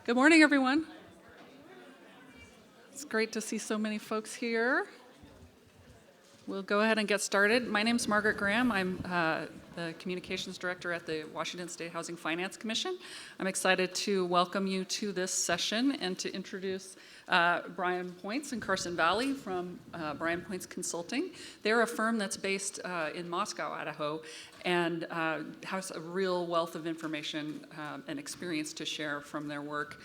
Good morning, everyone. It's great to see so many folks here. We'll go ahead and get started. My name is Margaret Graham. I'm the Communications Director at the Washington State Housing Finance Commission. I'm excited to welcome you to this session and to introduce Brian Points and Carson Valley from Brian Points Consulting. They're a firm that's based in Moscow, Idaho, and has a real wealth of information and experience to share from their work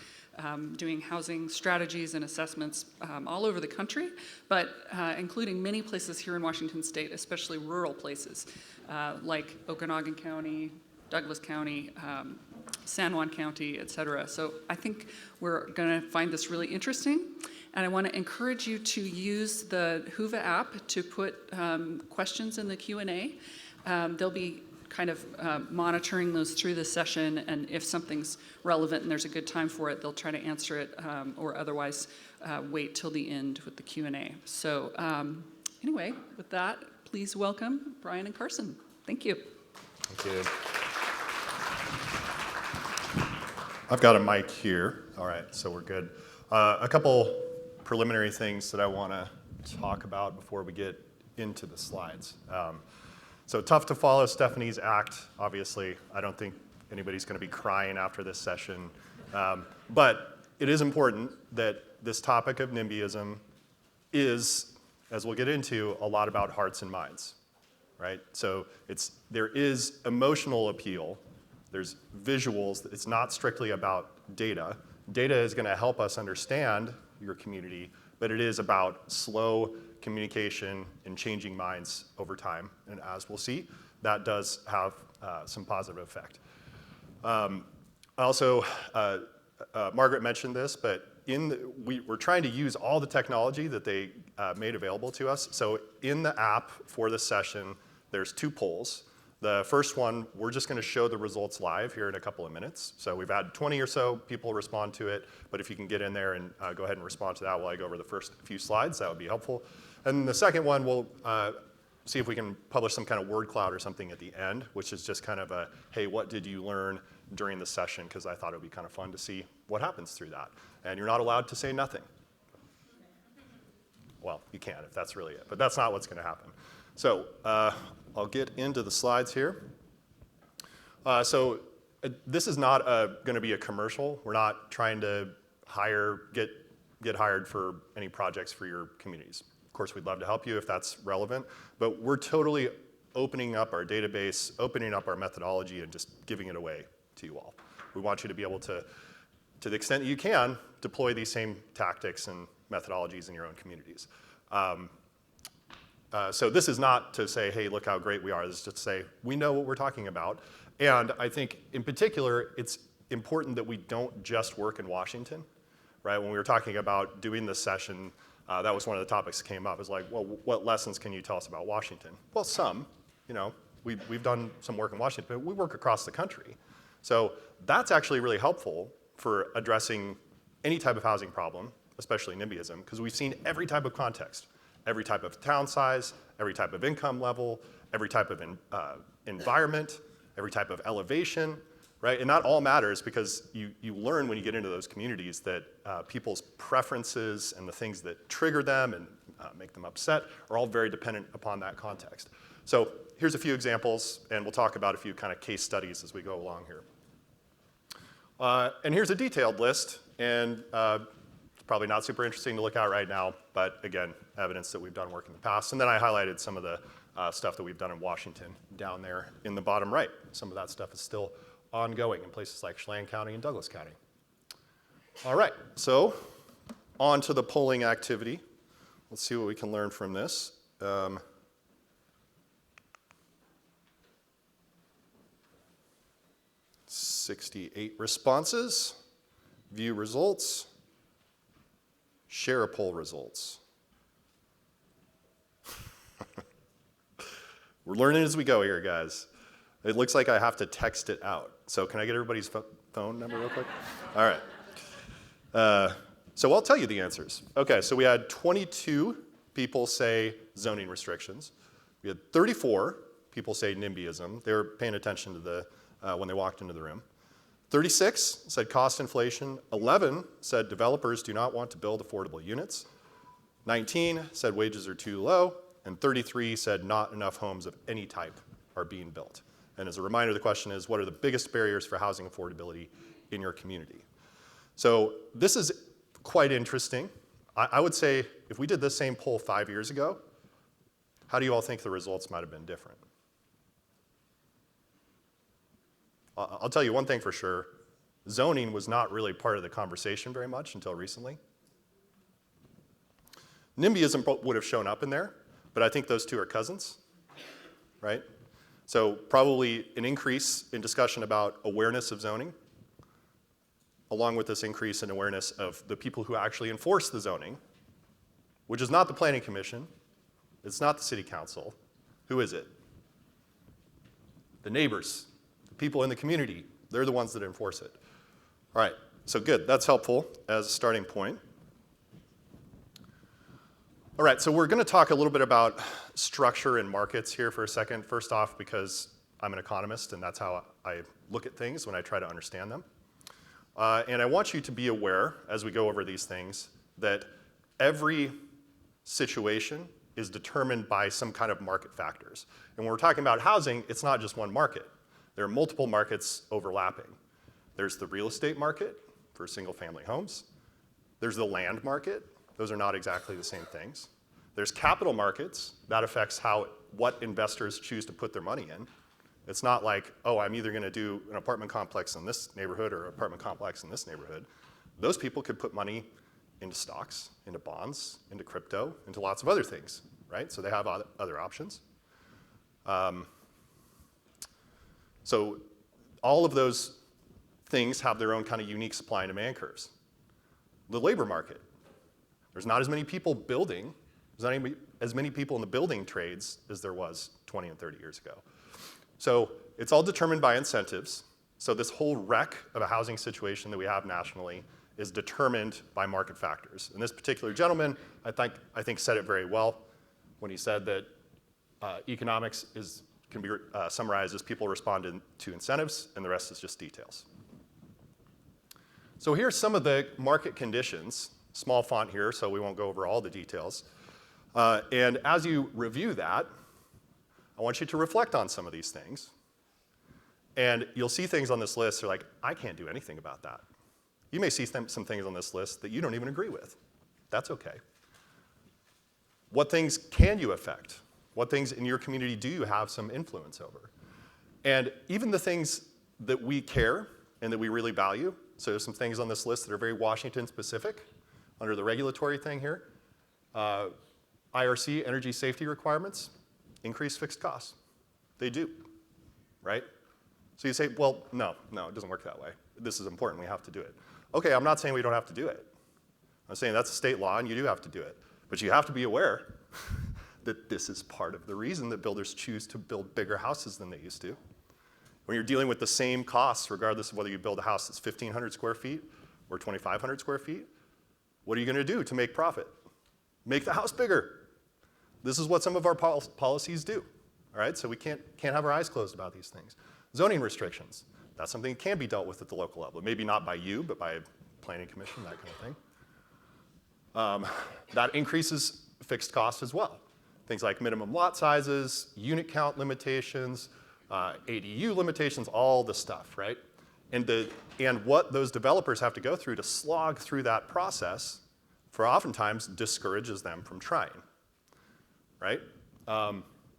doing housing strategies and assessments all over the country, but including many places here in Washington State, especially rural places like Okanogan County, Douglas County, San Juan County, et cetera. So I think we're going to find this really interesting. And I want to encourage you to use the Whova app to put questions in the Q&A. They'll be kind of monitoring those through the session, and if something's relevant and there's a good time for it, they'll try to answer it or otherwise wait till the end with the Q&A. So anyway, with that, please welcome Brian and Carson. Thank you. Thank you. I've got a mic here. All right, so we're good. A couple preliminary things that I want to talk about before we get into the slides. So tough to follow Stephanie's act, obviously. I don't think anybody's going to be crying after this session. But it is important that this topic of NIMBYism is, as we'll get into, a lot about hearts and minds, right? So there is emotional appeal. There's visuals. It's not strictly about data. Data is going to help us understand your community, but it is about slow communication and changing minds over time. And as we'll see, that does have some positive effect. Also, Margaret mentioned this, but we're trying to use all the technology that they made available to us. So in the app for this session, there's 2 polls. The first one, we're just going to show the results live here in a couple of minutes. So we've had 20 or so people respond to it, but if you can get in there and go ahead and respond to that while I go over the first few slides, that would be helpful. And the second one, we'll see if we can publish some kind of word cloud or something at the end, which is just kind of a, hey, what did you learn during the session? Because I thought it would be kind of fun to see what happens through that. And you're not allowed to say nothing. Well, you can if that's really it, but that's not what's going to happen. So I'll get into the slides here. This is not going to be a commercial. We're not trying to get hired for any projects for your communities. Of course, we'd love to help you if that's relevant, but we're totally opening up our database, opening up our methodology, and just giving it away to you all. We want you to be able to the extent that you can, deploy these same tactics and methodologies in your own communities. So this is not to say, hey, look how great we are. This is just to say, we know what we're talking about. And I think, in particular, it's important that we don't just work in Washington, right? When we were talking about doing this session, that was one of the topics that came up. It's like, well, what lessons can you tell us about Washington? Well, some. We've done some work in Washington, but we work across the country. So that's actually really helpful for addressing any type of housing problem, especially NIMBYism, because we've seen every type of context. Every type of town size, every type of income level, every type of environment, every type of elevation, right? And that all matters because you learn when you get into those communities that people's preferences and the things that trigger them and make them upset are all very dependent upon that context. So here's a few examples, and we'll talk about a few kind of case studies as we go along here. And here's a detailed list, and probably not super interesting to look at right now, but again, evidence that we've done work in the past. And then I highlighted some of the stuff that we've done in Washington down there in the bottom right. Some of that stuff is still ongoing in places like Chelan County and Douglas County. All right, so on to the polling activity. Let's see what we can learn from this. 68 responses, view results. Share a poll results. We're learning as we go here, guys. It looks like I have to text it out. So can I get everybody's phone number real quick? All right. So I'll tell you the answers. Okay, so we had 22 people say zoning restrictions. We had 34 people say NIMBYism. They were paying attention to when they walked into the room. 36 said cost inflation. 11 said developers do not want to build affordable units. 19 said wages are too low. And 33 said not enough homes of any type are being built. And as a reminder, the question is, what are the biggest barriers for housing affordability in your community? So this is quite interesting. I would say if we did this same poll 5 years ago, how do you all think the results might have been different? I'll tell you one thing for sure. Zoning was not really part of the conversation very much until recently. NIMBYism would have shown up in there, but I think those two are cousins, right? So probably an increase in discussion about awareness of zoning, along with this increase in awareness of the people who actually enforce the zoning, which is not the Planning Commission, it's not the City Council. Who is it? The neighbors. People in the community, they're the ones that enforce it. All right, so good, that's helpful as a starting point. All right, so we're gonna talk a little bit about structure and markets here for a second. First off, because I'm an economist and that's how I look at things when I try to understand them. And I want you to be aware, as we go over these things, that every situation is determined by some kind of market factors. And when we're talking about housing, it's not just one market. There are multiple markets overlapping. There's the real estate market for single-family homes. There's the land market. Those are not exactly the same things. There's capital markets. That affects what investors choose to put their money in. It's not like, oh, I'm either going to do an apartment complex in this neighborhood or an apartment complex in this neighborhood. Those people could put money into stocks, into bonds, into crypto, into lots of other things, right? So they have other options. So all of those things have their own kind of unique supply and demand curves. The labor market. There's not as many people building, there's not as many people in the building trades as there was 20 and 30 years ago. So it's all determined by incentives. So this whole wreck of a housing situation that we have nationally is determined by market factors. And this particular gentleman, I think said it very well when he said that economics can be summarized as people responding to incentives, and the rest is just details. So here's some of the market conditions, small font here, so we won't go over all the details. And as you review that, I want you to reflect on some of these things. And you'll see things on this list that are like, I can't do anything about that. You may see some things on this list that you don't even agree with. That's okay. What things can you affect? What things in your community do you have some influence over? And even the things that we care and that we really value, so there's some things on this list that are very Washington specific under the regulatory thing here. IRC, energy safety requirements, increase fixed costs. They do, right? So you say, well, no, it doesn't work that way. This is important, we have to do it. Okay, I'm not saying we don't have to do it. I'm saying that's a state law and you do have to do it. But you have to be aware that this is part of the reason that builders choose to build bigger houses than they used to. When you're dealing with the same costs, regardless of whether you build a house that's 1,500 square feet or 2,500 square feet, what are you going to do to make profit? Make the house bigger. This is what some of our policies do. All right, so we can't have our eyes closed about these things. Zoning restrictions. That's something that can be dealt with at the local level. Maybe not by you, but by a planning commission, that kind of thing. That increases fixed costs as well. Things like minimum lot sizes, unit count limitations, ADU limitations, all the stuff, right? And what those developers have to go through to slog through that process for oftentimes discourages them from trying, right?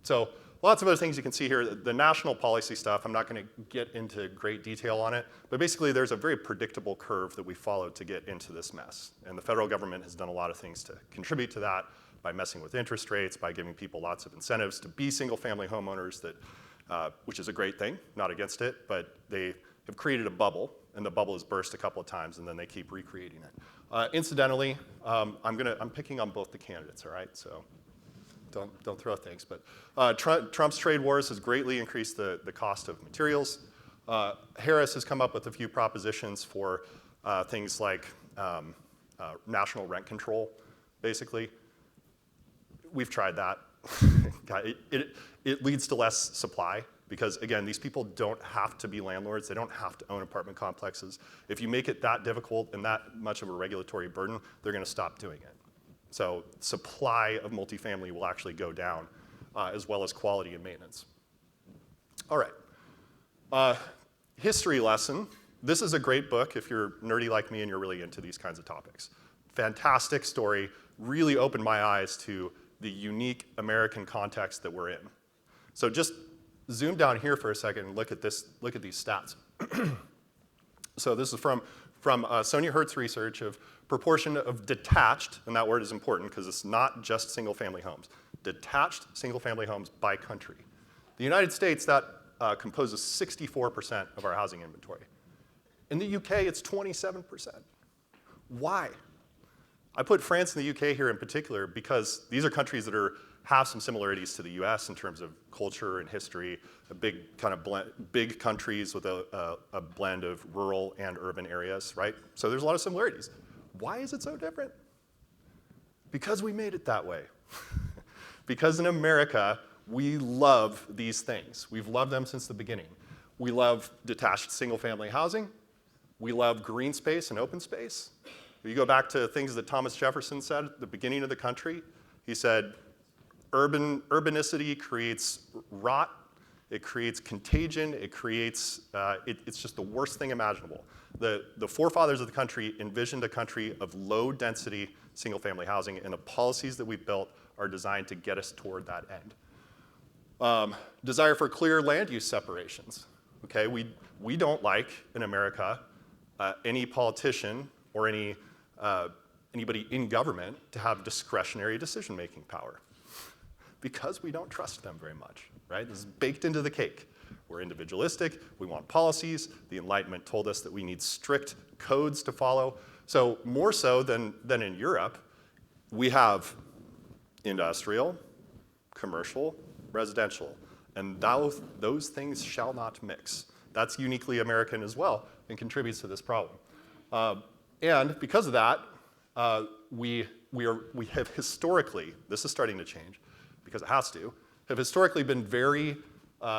So lots of other things you can see here. The national policy stuff, I'm not going to get into great detail on it, but basically there's a very predictable curve that we followed to get into this mess. And the federal government has done a lot of things to contribute to that by messing with interest rates, by giving people lots of incentives to be single-family homeowners, which is a great thing, not against it, but they have created a bubble, and the bubble has burst a couple of times, and then they keep recreating it. Incidentally, I'm picking on both the candidates, all right? So don't throw things. But Trump's trade wars has greatly increased the cost of materials. Harris has come up with a few propositions for things like national rent control, basically. We've tried that. It leads to less supply Because again, these people don't have to be landlords. They don't have to own apartment complexes. If you make it that difficult and that much of a regulatory burden, they're going to stop doing it. So supply of multifamily will actually go down, as well as quality and maintenance. All right. History lesson. This is a great book if you're nerdy like me and you're really into these kinds of topics. Fantastic story, really opened my eyes to the unique American context that we're in. So just zoom down here for a second and look at these stats. So this is from Sonia Hertz research of proportion of detached, and that word is important because it's not just single-family homes, detached single-family homes by country. The United States, that composes 64% of our housing inventory. In the UK, it's 27%. Why? I put France and the UK here in particular because these are countries that have some similarities to the US in terms of culture and history, a big kind of big countries with a blend of rural and urban areas, right? So there's a lot of similarities. Why is it so different? Because we made it that way. Because in America, we love these things. We've loved them since the beginning. We love detached single-family housing. We love green space and open space. If you go back to things that Thomas Jefferson said at the beginning of the country, he said, urbanicity creates rot, it creates contagion, it creates, it's just the worst thing imaginable. The forefathers of the country envisioned a country of low density single-family housing, and the policies that we've built are designed to get us toward that end. Desire for clear land use separations. Okay, we don't like in America any politician or anybody in government to have discretionary decision-making power because we don't trust them very much, right? This is baked into the cake. We're individualistic, we want policies. The Enlightenment told us that we need strict codes to follow. So more so than in Europe, we have industrial, commercial, residential, and those things shall not mix. That's uniquely American as well and contributes to this problem. And because of that, we have historically, this is starting to change because it has to, have historically been very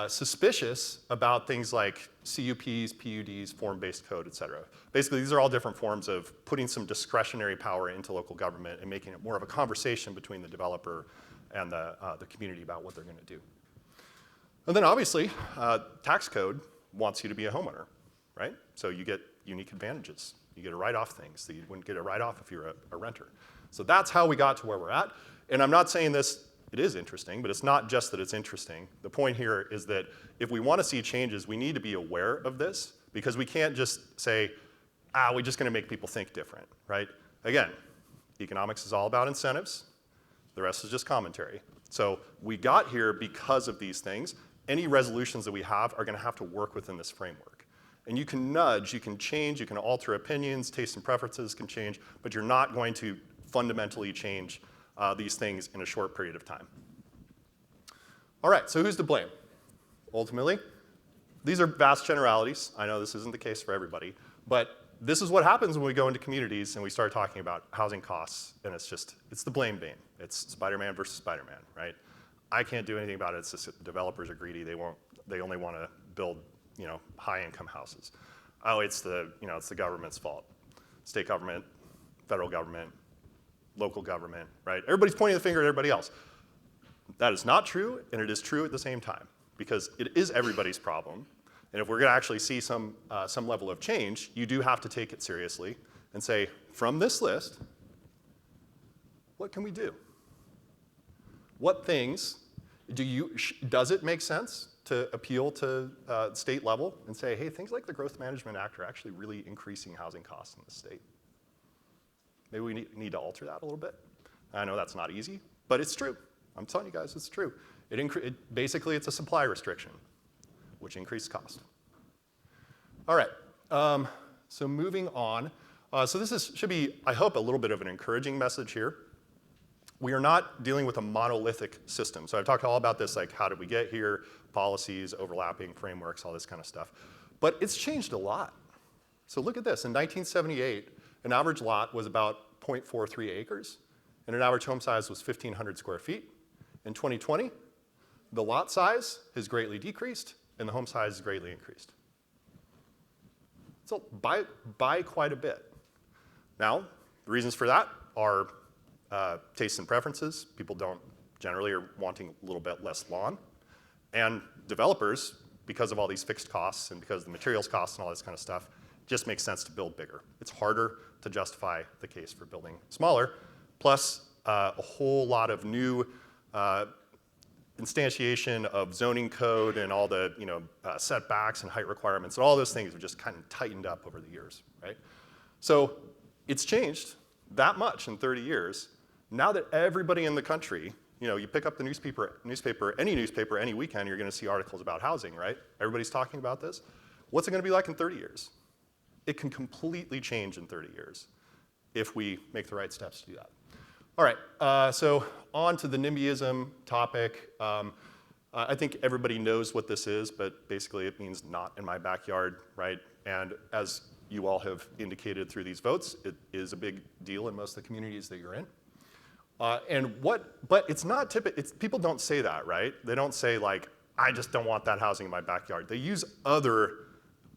suspicious about things like CUPs, PUDs, form-based code, et cetera. Basically, these are all different forms of putting some discretionary power into local government and making it more of a conversation between the developer and the community about what they're going to do. And then obviously, tax code wants you to be a homeowner, right? So you get unique advantages. You get to write off things that you wouldn't get to write off if you're a renter. So that's how we got to where we're at. And I'm not saying this, it is interesting, but it's not just that it's interesting. The point here is that if we want to see changes, we need to be aware of this because we can't just say, we're just going to make people think different, right? Again, economics is all about incentives. The rest is just commentary. So we got here because of these things. Any resolutions that we have are going to have to work within this framework. And you can nudge, you can change, you can alter opinions, tastes and preferences can change, but you're not going to fundamentally change these things in a short period of time. All right, so who's to blame? Ultimately, these are vast generalities. I know this isn't the case for everybody, but this is what happens when we go into communities and we start talking about housing costs, and it's the blame game. It's Spider-Man versus Spider-Man, right? I can't do anything about it. It's just that developers are greedy. They only want to build, high-income houses. Oh, it's the government's fault. State government, federal government, local government, right? Everybody's pointing the finger at everybody else. That is not true, and it is true at the same time, because it is everybody's problem. And if we're going to actually see some level of change, you do have to take it seriously and say, from this list, what can we do? What things does it make sense to appeal to state level and say, hey, things like the Growth Management Act are actually really increasing housing costs in the state? Maybe we need to alter that a little bit. I know that's not easy, but it's true. I'm telling you guys, it's true. Basically, it's a supply restriction, which increased cost. All right, so moving on. So this should be, I hope, a little bit of an encouraging message here. We are not dealing with a monolithic system. So I've talked all about this, like how did we get here, policies, overlapping frameworks, all this kind of stuff. But it's changed a lot. So look at this. In 1978, an average lot was about 0.43 acres, and an average home size was 1,500 square feet. In 2020, the lot size has greatly decreased, and the home size is greatly increased. So by quite a bit. Now, the reasons for that are tastes and preferences. People don't generally are wanting a little bit less lawn. And developers, because of all these fixed costs and because of the materials costs and all this kind of stuff, it just makes sense to build bigger. It's harder to justify the case for building smaller. Plus, a whole lot of new instantiation of zoning code and all the setbacks and height requirements and all those things have just kind of tightened up over the years, right? So it's changed that much in 30 years. Now that everybody in the country, you pick up the newspaper, any weekend, you're going to see articles about housing, right? Everybody's talking about this. What's it going to be like in 30 years? It can completely change in 30 years if we make the right steps to do that. All right, so on to the NIMBYism topic. I think everybody knows what this is, but basically it means not in my backyard, right? And as you all have indicated through these votes, it is a big deal in most of the communities that you're in. But it's not typical, people don't say that, right? They don't say like, I just don't want that housing in my backyard. They use other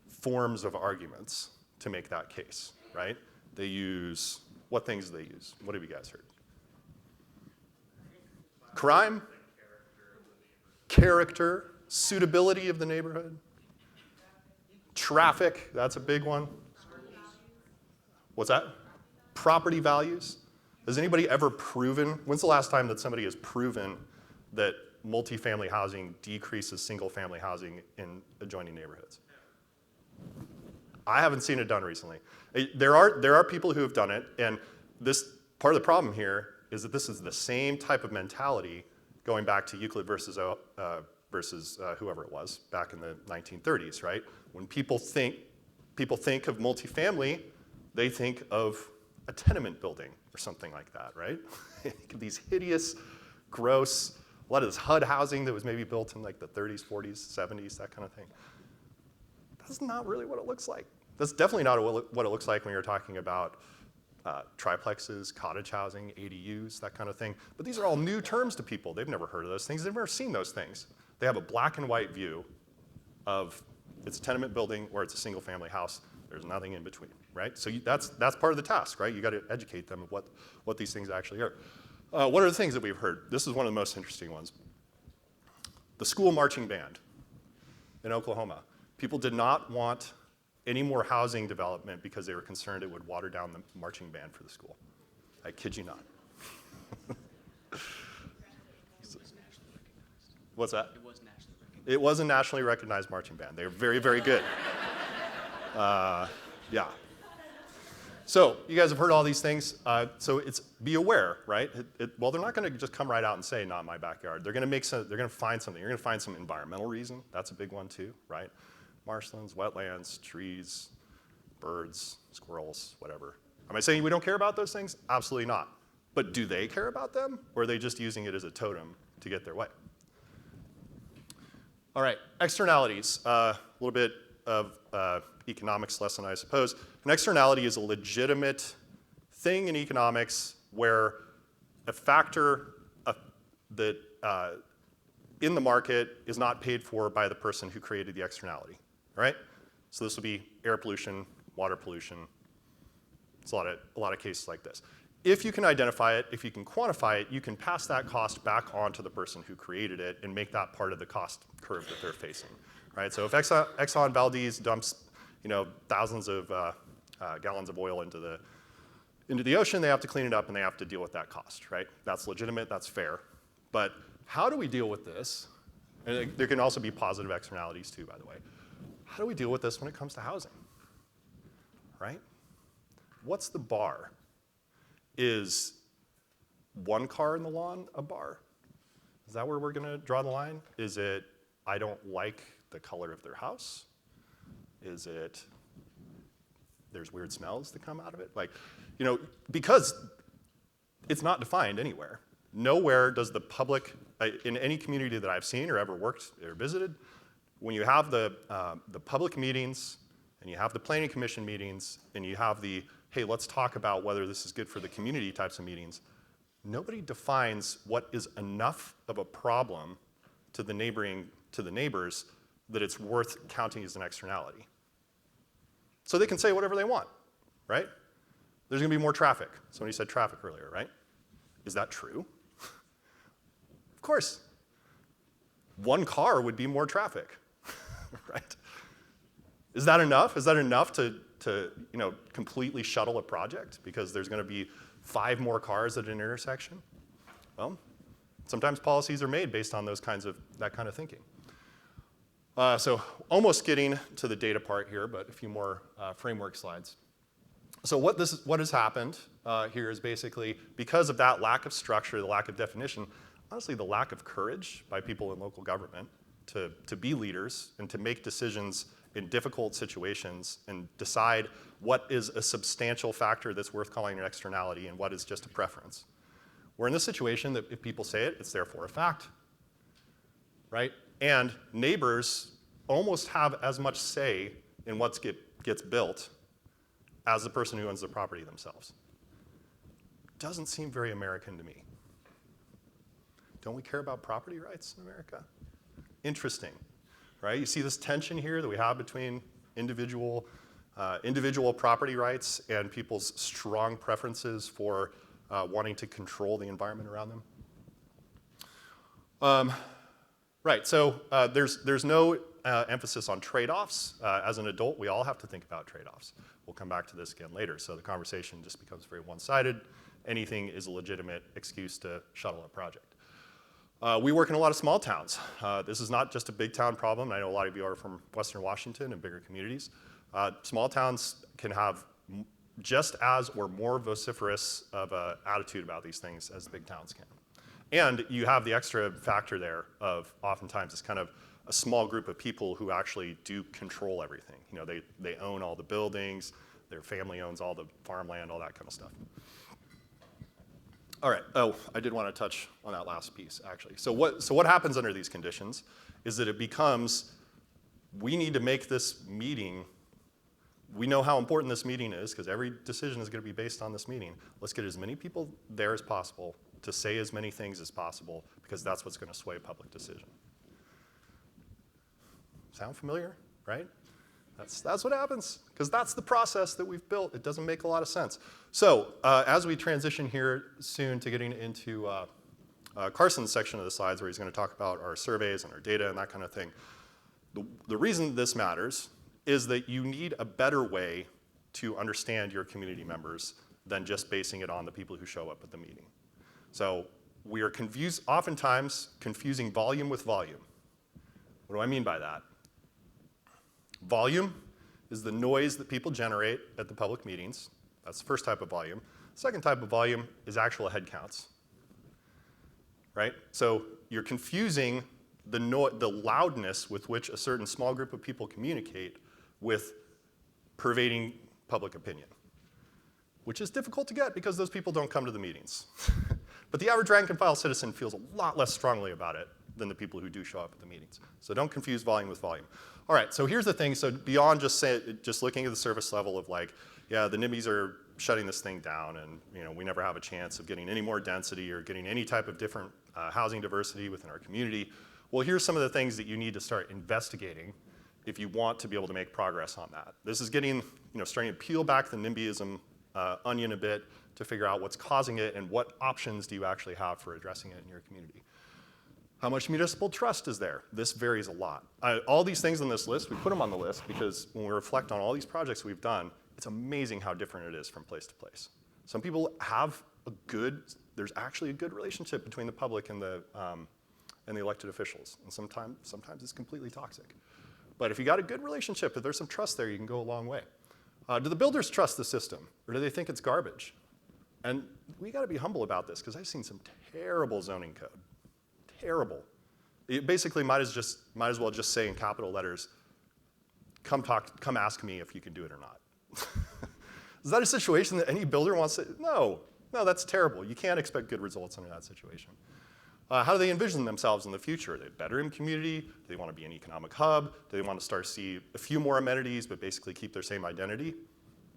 forms of arguments to make that case, right? They use, what things do they use? What have you guys heard? Crime, character, suitability of the neighborhood, traffic, that's a big one. What's that? Property values. Has anybody ever proven, when's the last time that somebody has proven that multifamily housing decreases single family housing in adjoining neighborhoods? I haven't seen it done recently. There are people who have done it, and this part of the problem here is that this is the same type of mentality going back to Euclid versus whoever it was back in the 1930s, right? When people think of multifamily, they think of a tenement building or something like that, right? These hideous, gross, a lot of this HUD housing that was maybe built in like the 30s, 40s, 70s, that kind of thing. That's not really what it looks like. That's definitely not what it looks like when you're talking about triplexes, cottage housing, ADUs, that kind of thing. But these are all new terms to people. They've never heard of those things. They've never seen those things. They have a black and white view of it's a tenement building or it's a single family house. There's nothing in between, right? So that's part of the task, right? You got to educate them of what these things actually are. What are the things that we've heard? This is one of the most interesting ones. The school marching band in Oklahoma. People did not want any more housing development because they were concerned it would water down the marching band for the school. I kid you not. What's that? It was nationally recognized. It was a nationally recognized marching band. They were very, very good. Yeah. So you guys have heard all these things. So it's be aware, right? Well, they're not going to just come right out and say, "Not my backyard." They're going to find something. You're going to find some environmental reason. That's a big one too, right? Marshlands, wetlands, trees, birds, squirrels, whatever. Am I saying we don't care about those things? Absolutely not. But do they care about them, or are they just using it as a totem to get their way? All right, externalities. A little bit of economics lesson, I suppose. An externality is a legitimate thing in economics where a factor that in the market is not paid for by the person who created the externality, right? So this will be air pollution, water pollution. It's a lot of cases like this. If you can identify it, if you can quantify it, you can pass that cost back on to the person who created it and make that part of the cost curve that they're facing, right? So if Exxon Valdez dumps, thousands of gallons of oil into the ocean, they have to clean it up and they have to deal with that cost, right? That's legitimate, that's fair. But how do we deal with this? And there can also be positive externalities too, by the way. How do we deal with this when it comes to housing, right? What's the bar? Is one car in the lawn a bar? Is that where we're going to draw the line? Is it, I don't like the color of their house? Is it, there's weird smells that come out of it? Because it's not defined anywhere. Nowhere does the public, in any community that I've seen or ever worked or visited, when you have the public meetings and you have the planning commission meetings and you have the, hey, let's talk about whether this is good for the community types of meetings, nobody defines what is enough of a problem to the neighbors that it's worth counting as an externality. So they can say whatever they want, right? There's going to be more traffic. Somebody said traffic earlier, right? Is that true? Of course. One car would be more traffic, right? Is that enough? Is that enough to completely shuttle a project because there's going to be 5 more cars at an intersection? Well, sometimes policies are made based on that kind of thinking. So almost getting to the data part here, but a few more framework slides. So what has happened here is basically because of that lack of structure, the lack of definition, honestly the lack of courage by people in local government to be leaders and to make decisions in difficult situations and decide what is a substantial factor that's worth calling an externality and what is just a preference. We're in this situation that if people say it, it's therefore a fact, right? And neighbors almost have as much say in what gets built as the person who owns the property themselves. Doesn't seem very American to me. Don't we care about property rights in America? Interesting, right? You see this tension here that we have between individual property rights and people's strong preferences for wanting to control the environment around them. Right, so there's no emphasis on trade-offs. As an adult, we all have to think about trade-offs. We'll come back to this again later, so the conversation just becomes very one-sided. Anything is a legitimate excuse to shuttle a project. We work in a lot of small towns. This is not just a big town problem. I know a lot of you are from Western Washington and bigger communities. Small towns can have just as or more vociferous of an attitude about these things as big towns can. And you have the extra factor there of oftentimes it's kind of a small group of people who actually do control everything. You know, they own all the buildings, their family owns all the farmland, all that kind of stuff. All right, oh, I did want to touch on that last piece, actually. So what happens under these conditions is that it becomes, we need to make this meeting, we know how important this meeting is, because every decision is going to be based on this meeting. Let's get as many people there as possible to say as many things as possible, because that's what's going to sway public decision. Sound familiar, right? That's what happens, because that's the process that we've built. It doesn't make a lot of sense. So as we transition here soon to getting into Carson's section of the slides, where he's going to talk about our surveys and our data and that kind of thing, the reason this matters is that you need a better way to understand your community members than just basing it on the people who show up at the meeting. So we are oftentimes confusing volume with volume. What do I mean by that? Volume is the noise that people generate at the public meetings. That's the first type of volume. The second type of volume is actual head counts, right? So you're confusing the loudness with which a certain small group of people communicate with pervading public opinion, which is difficult to get because those people don't come to the meetings. But the average rank and file citizen feels a lot less strongly about it than the people who do show up at the meetings. So don't confuse volume with volume. All right, so here's the thing. So beyond just looking at the surface level of like, yeah, the NIMBYs are shutting this thing down and we never have a chance of getting any more density or getting any type of different housing diversity within our community. Well, here's some of the things that you need to start investigating if you want to be able to make progress on that. This is getting, starting to peel back the NIMBYism onion a bit to figure out what's causing it and what options do you actually have for addressing it in your community. How much municipal trust is there? This varies a lot. All these things on this list, we put them on the list because when we reflect on all these projects we've done, it's amazing how different it is from place to place. Some people have there's actually a good relationship between the public and the elected officials. And sometimes it's completely toxic. But if you got a good relationship, if there's some trust there, you can go a long way. Do the builders trust the system, or do they think it's garbage? And we got to be humble about this, because I've seen some terrible zoning code. Terrible. It basically might as well just say in capital letters, come ask me if you can do it or not. Is that a situation that any builder wants to? No, that's terrible. You can't expect good results under that situation. How do they envision themselves in the future? Are they a bedroom community? Do they want to be an economic hub? Do they want to start to see a few more amenities but basically keep their same identity?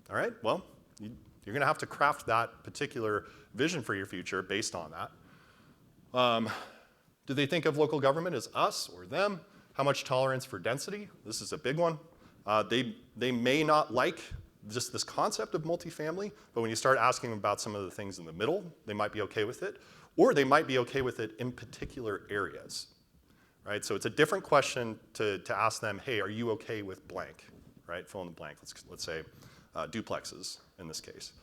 All right, well, you're going to have to craft that particular vision for your future based on that. Do they think of local government as us or them? How much tolerance for density? This is a big one. They may not like just this concept of multifamily, but when you start asking them about some of the things in the middle, they might be okay with it, or they might be okay with it in particular areas, right? So it's a different question to ask them, hey, are you okay with blank, right? Fill in the blank, let's say duplexes in this case.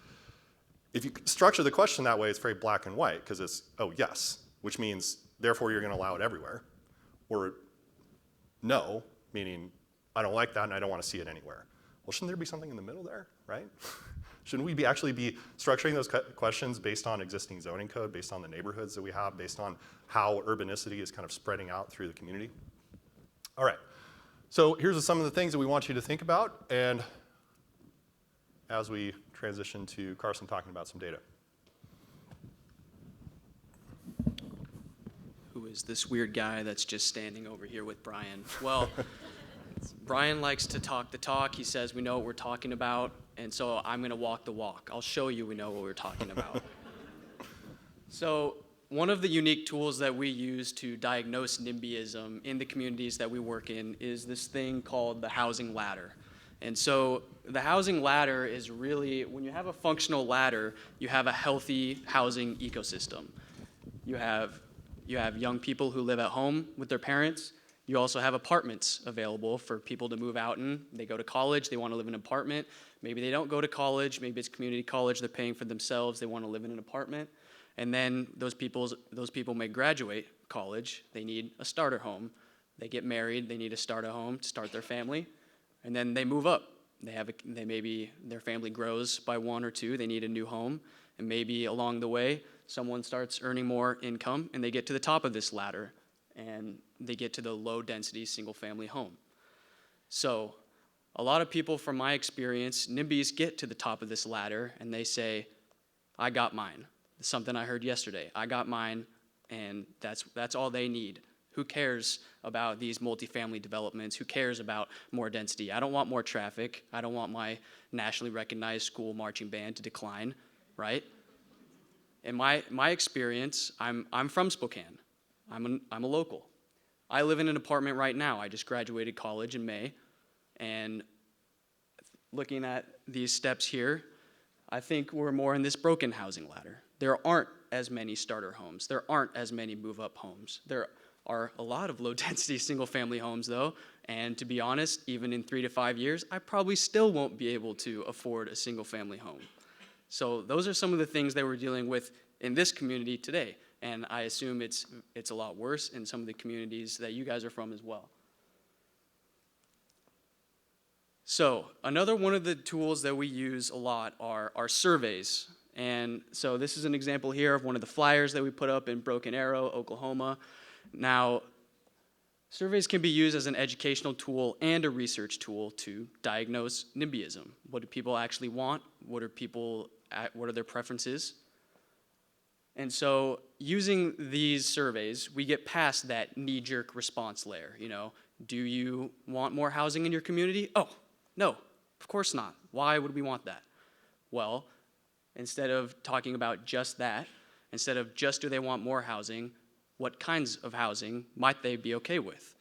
If you structure the question that way, it's very black and white, because it's, oh, yes, which means therefore you're going to allow it everywhere, or no, meaning I don't like that and I don't want to see it anywhere. Well, shouldn't there be something in the middle there, right? Shouldn't we actually be structuring those questions based on existing zoning code, based on the neighborhoods that we have, based on how urbanicity is kind of spreading out through the community? All right, so here's some of the things that we want you to think about, and as we transition to Carson talking about some data. Who is this weird guy that's just standing over here with Brian? Well, Brian likes to talk the talk. He says we know what we're talking about, and so I'm going to walk the walk. I'll show you we know what we're talking about. So one of the unique tools that we use to diagnose NIMBYism in the communities that we work in is this thing called the housing ladder. And so the housing ladder is really, when you have a functional ladder, you have a healthy housing ecosystem. You have young people who live at home with their parents. You also have apartments available for people to move out in. They go to college, they want to live in an apartment. Maybe they don't go to college, maybe it's community college, they're paying for themselves, they want to live in an apartment. And then those people may graduate college, they need a starter home. They get married, they need a starter home to start their family. And then they move up. Maybe their family grows by one or two, they need a new home. And maybe along the way, someone starts earning more income and they get to the top of this ladder and they get to the low density single family home. So a lot of people from my experience, NIMBYs get to the top of this ladder and they say, I got mine. It's something I heard yesterday. I got mine, and that's all they need. Who cares about these multifamily developments? Who cares about more density? I don't want more traffic. I don't want my nationally recognized school marching band to decline, right? In my experience, I'm from Spokane. I'm a local. I live in an apartment right now. I just graduated college in May, and looking at these steps here, I think we're more in this broken housing ladder. There aren't as many starter homes. There aren't as many move-up homes. There are a lot of low-density single-family homes, though, and to be honest, even in 3 to 5 years, I probably still won't be able to afford a single-family home. So those are some of the things that we're dealing with in this community today, and I assume it's a lot worse in some of the communities that you guys are from as well. So another one of the tools that we use a lot are surveys. And so this is an example here of one of the flyers that we put up in Broken Arrow, Oklahoma. Now, surveys can be used as an educational tool and a research tool to diagnose NIMBYism. What do people actually want? What are their preferences? And so using these surveys, we get past that knee-jerk response layer. You know, do you want more housing in your community? Oh, no, of course not. Why would we want that? Well, instead of talking about just that, instead of just do they want more housing, what kinds of housing might they be okay with?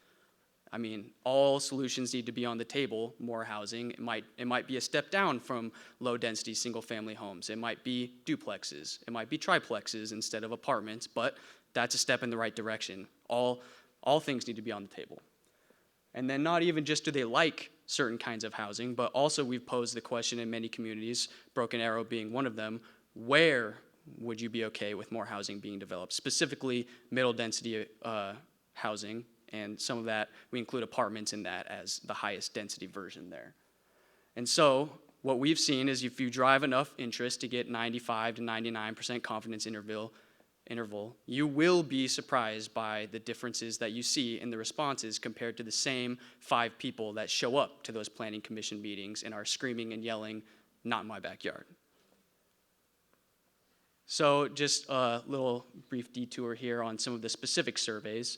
I mean, all solutions need to be on the table. More housing, it might be a step down from low-density single-family homes. It might be duplexes. It might be triplexes instead of apartments, but that's a step in the right direction. All things need to be on the table. And then not even just do they like certain kinds of housing, but also we've posed the question in many communities, Broken Arrow being one of them, where would you be okay with more housing being developed? Specifically, middle-density housing. And some of that, we include apartments in that as the highest density version there. And so what we've seen is if you drive enough interest to get 95 to 99% confidence interval, you will be surprised by the differences that you see in the responses compared to the same 5 people that show up to those planning commission meetings and are screaming and yelling, "Not in my backyard." So just a little brief detour here on some of the specific surveys.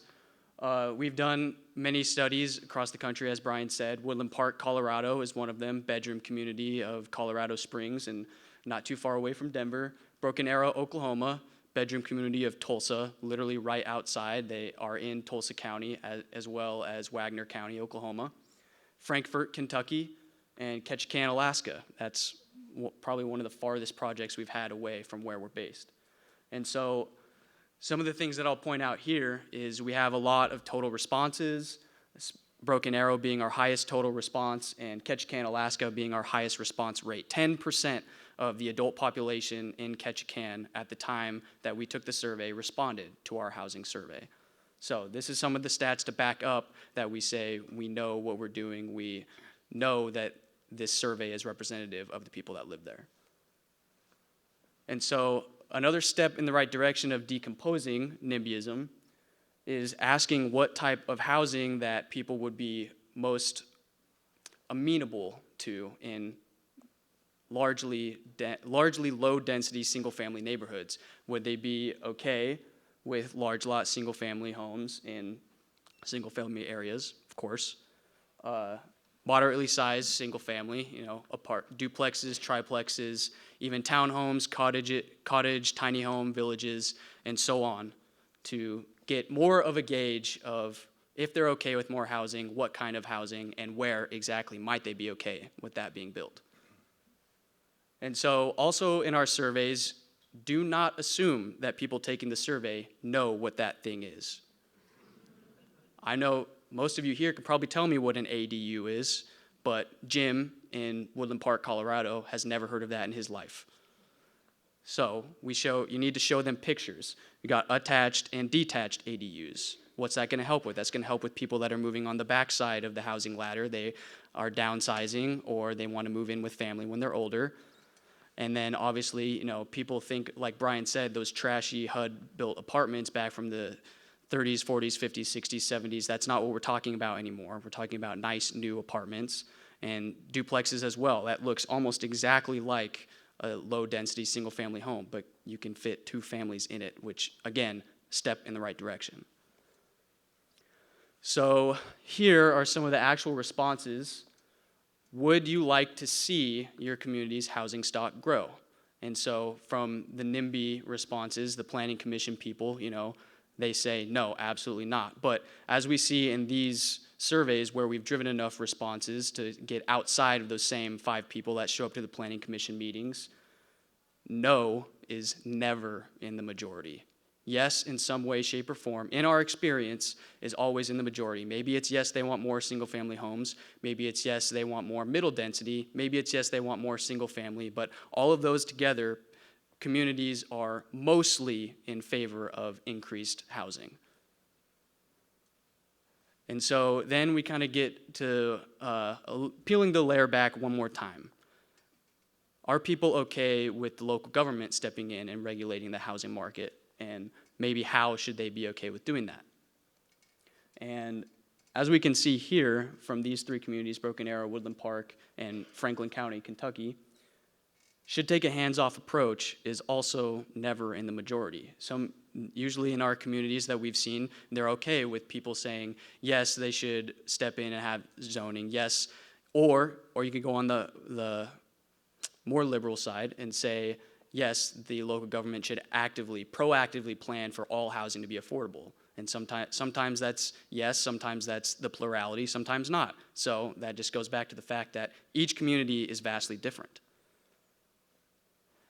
We've done many studies across the country, as Brian said. Woodland Park, Colorado is one of them, bedroom community of Colorado Springs and not too far away from Denver. Broken Arrow, Oklahoma, bedroom community of Tulsa, literally right outside. They are in Tulsa County as well as Wagner County, Oklahoma. Frankfort, Kentucky, and Ketchikan, Alaska. That's probably one of the farthest projects we've had away from where we're based. And so some of the things that I'll point out here is we have a lot of total responses, Broken Arrow being our highest total response, and Ketchikan, Alaska being our highest response rate. 10% of the adult population in Ketchikan at the time that we took the survey responded to our housing survey. So this is some of the stats to back up that we say we know what we're doing. We know that this survey is representative of the people that live there. And so another step in the right direction of decomposing NIMBYism is asking what type of housing that people would be most amenable to in largely low-density single-family neighborhoods. Would they be okay with large lot single-family homes in single-family areas, of course? Moderately sized single-family, duplexes, triplexes, even townhomes, cottage, tiny home, villages, and so on, to get more of a gauge of if they're okay with more housing, what kind of housing, and where exactly might they be okay with that being built. And so also in our surveys, do not assume that people taking the survey know what that thing is. I know most of you here could probably tell me what an ADU is, but Jim in Woodland Park, Colorado has never heard of that in his life. So you need to show them pictures. You got attached and detached ADUs. What's that gonna help with? That's gonna help with people that are moving on the backside of the housing ladder. They are downsizing or they wanna move in with family when they're older. And then obviously, people think, like Brian said, those trashy HUD-built apartments back from the 30s, 40s, 50s, 60s, 70s, that's not what we're talking about anymore. We're talking about nice new apartments and duplexes as well. That looks almost exactly like a low-density single-family home, but you can fit 2 families in it, which, again, step in the right direction. So here are some of the actual responses. Would you like to see your community's housing stock grow? And so from the NIMBY responses, the Planning Commission people, they say, no, absolutely not. But as we see in these surveys where we've driven enough responses to get outside of those same 5 people that show up to the Planning Commission meetings, no is never in the majority. Yes, in some way, shape, or form, in our experience, is always in the majority. Maybe it's yes, they want more single-family homes. Maybe it's yes, they want more middle density. Maybe it's yes, they want more single-family. But all of those together, communities are mostly in favor of increased housing. And so then we kind of get to peeling the layer back one more time. Are people okay with the local government stepping in and regulating the housing market? And maybe how should they be okay with doing that? And as we can see here from these 3 communities, Broken Arrow, Woodland Park, and Franklin County, Kentucky, should take a hands-off approach is also never in the majority. Usually in our communities that we've seen, they're okay with people saying, yes, they should step in and have zoning, yes, or you could go on the more liberal side and say, yes, the local government should proactively plan for all housing to be affordable. And sometimes that's yes, sometimes that's the plurality, sometimes not. So that just goes back to the fact that each community is vastly different.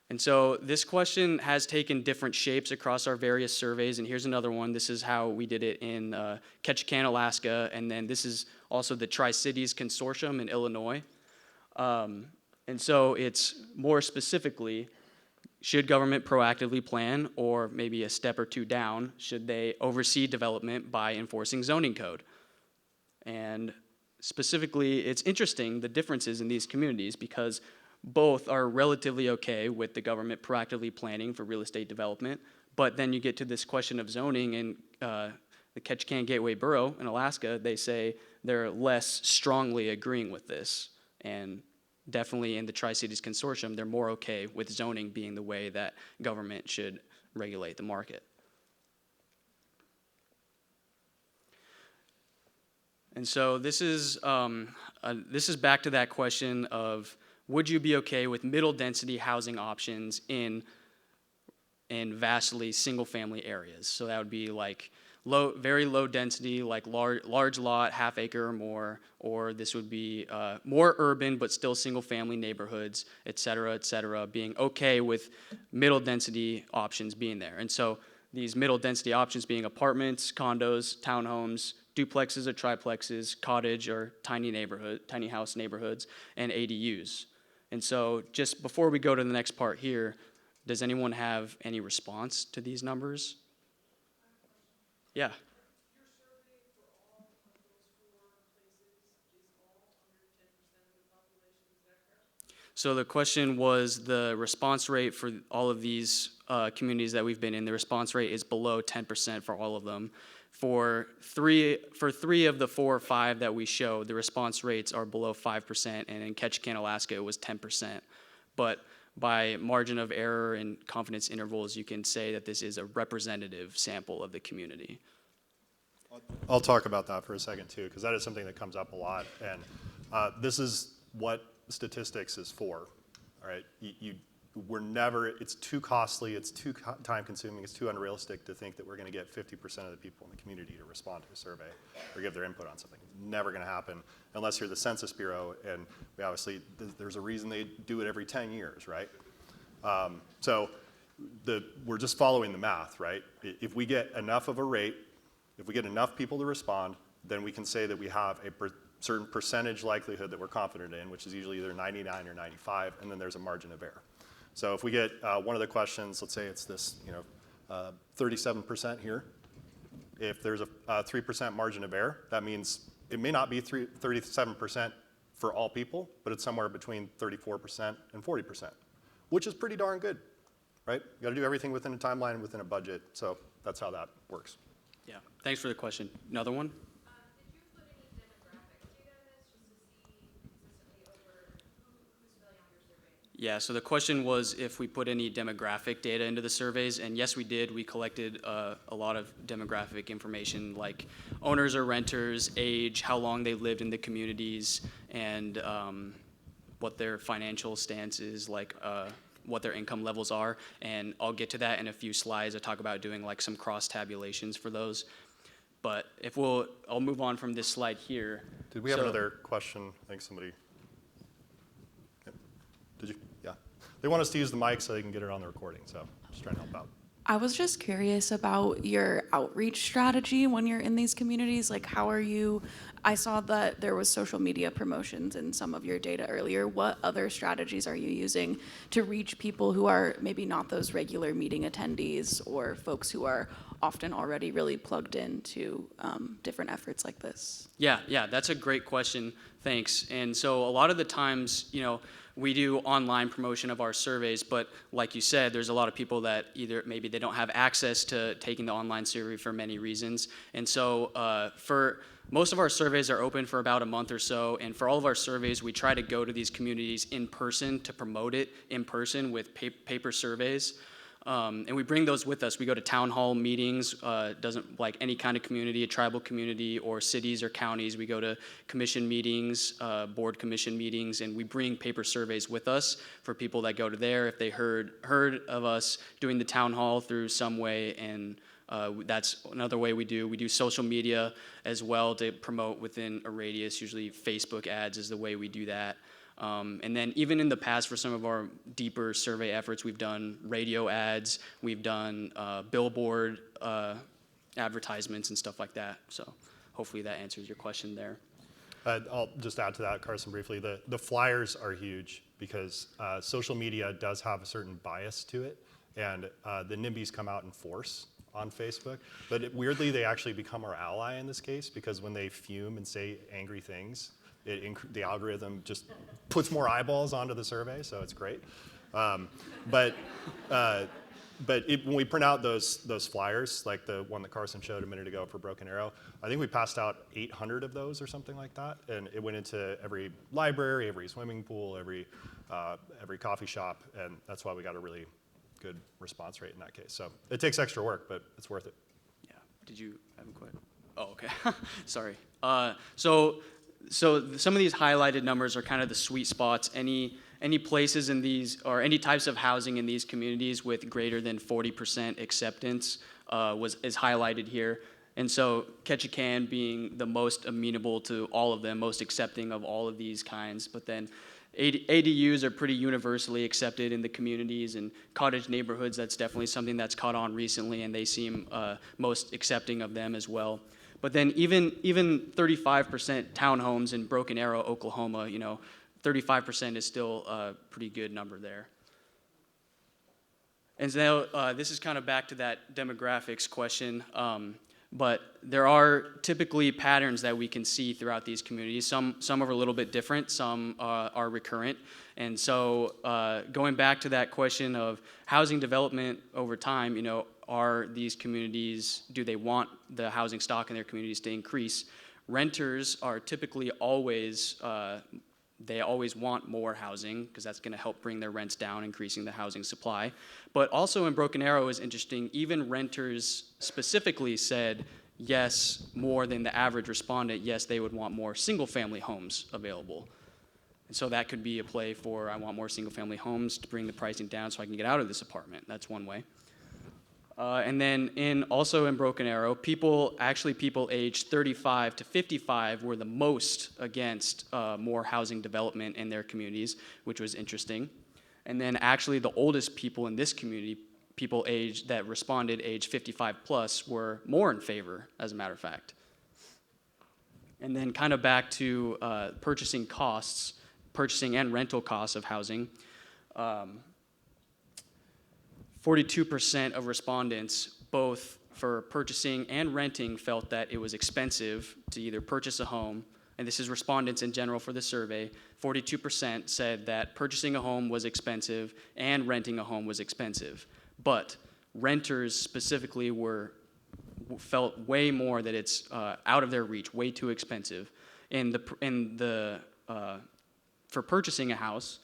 And so this question has taken different shapes across our various surveys, and here's another one. This is how we did it in Ketchikan, Alaska, and then this is also the Tri-Cities Consortium in Illinois. And so it's more specifically, should government proactively plan, or maybe a step or 2 down, should they oversee development by enforcing zoning code? And specifically, it's interesting the differences in these communities because both are relatively okay with the government proactively planning for real estate development, but then you get to this question of zoning in the Ketchikan Gateway Borough in Alaska, they say they're less strongly agreeing with this. And definitely in the Tri-Cities Consortium, they're more okay with zoning being the way that government should regulate the market. And so this is back to that question of, would you be okay with middle density housing options in in vastly single-family areas. So that would be like very low density, like large lot, half acre or more, or this would be more urban but still single-family neighborhoods, et cetera, being okay with middle density options being there. And so these middle density options being apartments, condos, townhomes, duplexes or triplexes, cottage or tiny house neighborhoods, and ADUs. And so just before we go to the next part here, does anyone have any response to these numbers? Yeah. So the question was the response rate for all of these communities that we've been in. The response rate is below 10% for all of them. For three of the 4 or 5 that we showed, the response rates are below 5%, and in Ketchikan, Alaska, it was 10%. But by margin of error and confidence intervals, you can say that this is a representative sample of the community. I'll talk about that for a second too, because that is something that comes up a lot. And this is what statistics is for. All right, it's too costly, it's too time consuming, it's too unrealistic to think that we're going to get 50% of the people in the community to respond to a survey or give their input on something. It's never going to happen unless you're the Census Bureau, and we obviously, there's a reason they do it every 10 years, right? So we're just following the math, right? If we get enough of a rate, if we get enough people to respond, then we can say that we have a certain percentage likelihood that we're confident in, which is usually either 99 or 95, and then there's a margin of error. So if we get one of the questions, let's say it's this, 37% here. If there's a 3% margin of error, that means it may not be 37% for all people, but it's somewhere between 34% and 40%, which is pretty darn good, right? You got to do everything within a timeline, within a budget, so that's how that works. Yeah, thanks for the question. Another one? Did you put any demographic data in this just to see consistently over who's filling out your survey? Yeah, so the question was if we put any demographic data into the surveys, and yes, we did. We collected a lot of demographic information like owners or renters, age, how long they lived in the communities, and what their financial stance is, like what their income levels are. And I'll get to that in a few slides. I talk about doing like some cross tabulations for those. But I'll move on from this slide here. Did we have another question? I think somebody. Yep. Did you? Yeah. They want us to use the mic so they can get it on the recording, so just trying to help out. I was just curious about your outreach strategy when you're in these communities. Like, how are you? I saw that there was social media promotions in some of your data earlier. What other strategies are you using to reach people who are maybe not those regular meeting attendees or folks who are often already really plugged into different efforts like this? Yeah, that's a great question. Thanks. And so a lot of the times, we do online promotion of our surveys, but like you said, there's a lot of people that either maybe they don't have access to taking the online survey for many reasons. And so for most of our surveys are open for about a month or so, and for all of our surveys, we try to go to these communities in person to promote it in person with paper surveys. And we bring those with us. We go to town hall meetings, doesn't like any kind of community, a tribal community or cities or counties. We go to commission meetings, board commission meetings, and we bring paper surveys with us for people that go to there if they heard of us doing the town hall through some way. And that's another way we do. We do social media as well to promote within a radius. Usually Facebook ads is the way we do that. And then even in the past, for some of our deeper survey efforts, we've done radio ads, we've done billboard advertisements and stuff like that. So hopefully that answers your question there. I'll just add to that, Carson, briefly. The flyers are huge because social media does have a certain bias to it, and the NIMBYs come out in force on Facebook. But weirdly, they actually become our ally in this case because when they fume and say angry things, the algorithm just puts more eyeballs onto the survey, so it's great. But when we print out those flyers, like the one that Carson showed a minute ago for Broken Arrow, I think we passed out 800 of those or something like that, and it went into every library, every swimming pool, every coffee shop, and that's why we got a really good response rate in that case. So it takes extra work, but it's worth it. Yeah. Did you have a question? Oh, okay. Sorry. So some of these highlighted numbers are kind of the sweet spots. Any any places in these, or any types of housing in these communities with greater than 40% acceptance is highlighted here. And so Ketchikan being the most amenable to all of them, most accepting of all of these kinds. But then ADUs are pretty universally accepted in the communities, and cottage neighborhoods, that's definitely something that's caught on recently, and they seem most accepting of them as well. But then even 35% townhomes in Broken Arrow, Oklahoma, 35% is still a pretty good number there. And so this is kind of back to that demographics question. But there are typically patterns that we can see throughout these communities. Some are a little bit different, some are recurrent. And so going back to that question of housing development over time, are these communities, do they want the housing stock in their communities to increase? Renters are typically always, they always want more housing because that's going to help bring their rents down, increasing the housing supply. But also in Broken Arrow is interesting, even renters specifically said yes, more than the average respondent, yes, they would want more single-family homes available. And so that could be a play for, I want more single-family homes to bring the pricing down so I can get out of this apartment. That's one way. And then also in Broken Arrow, people aged 35 to 55 were the most against more housing development in their communities, which was interesting. And then actually the oldest people in this community, people that responded age 55 plus, were more in favor, as a matter of fact. And then kind of back to purchasing and rental costs of housing. 42% of respondents, both for purchasing and renting, felt that it was expensive to either purchase a home, and this is respondents in general for the survey. 42% said that purchasing a home was expensive and renting a home was expensive. But renters specifically felt way more that it's out of their reach, way too expensive. For purchasing a house,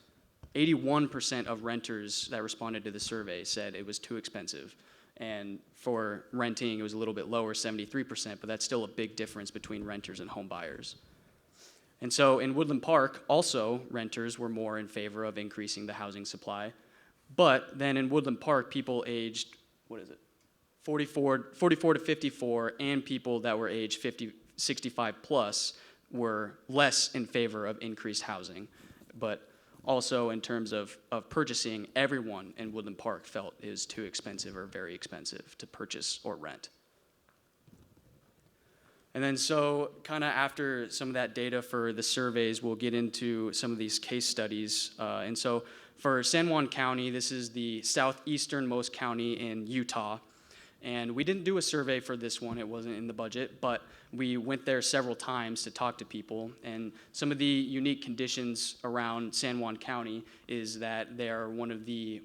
81% of renters that responded to the survey said it was too expensive. And for renting, it was a little bit lower, 73%, but that's still a big difference between renters and home buyers. And so in Woodland Park, also, renters were more in favor of increasing the housing supply. But then in Woodland Park, people aged, 44 to 54, and people that were aged 65 plus were less in favor of increased housing. But also in terms of purchasing, everyone in Woodland Park felt it was too expensive or very expensive to purchase or rent. And then so kind of after some of that data for the surveys, we'll get into some of these case studies. And so for San Juan County, this is the southeasternmost county in Utah. And we didn't do a survey for this one, it wasn't in the budget, but we went there several times to talk to people. And some of the unique conditions around San Juan County is that they are the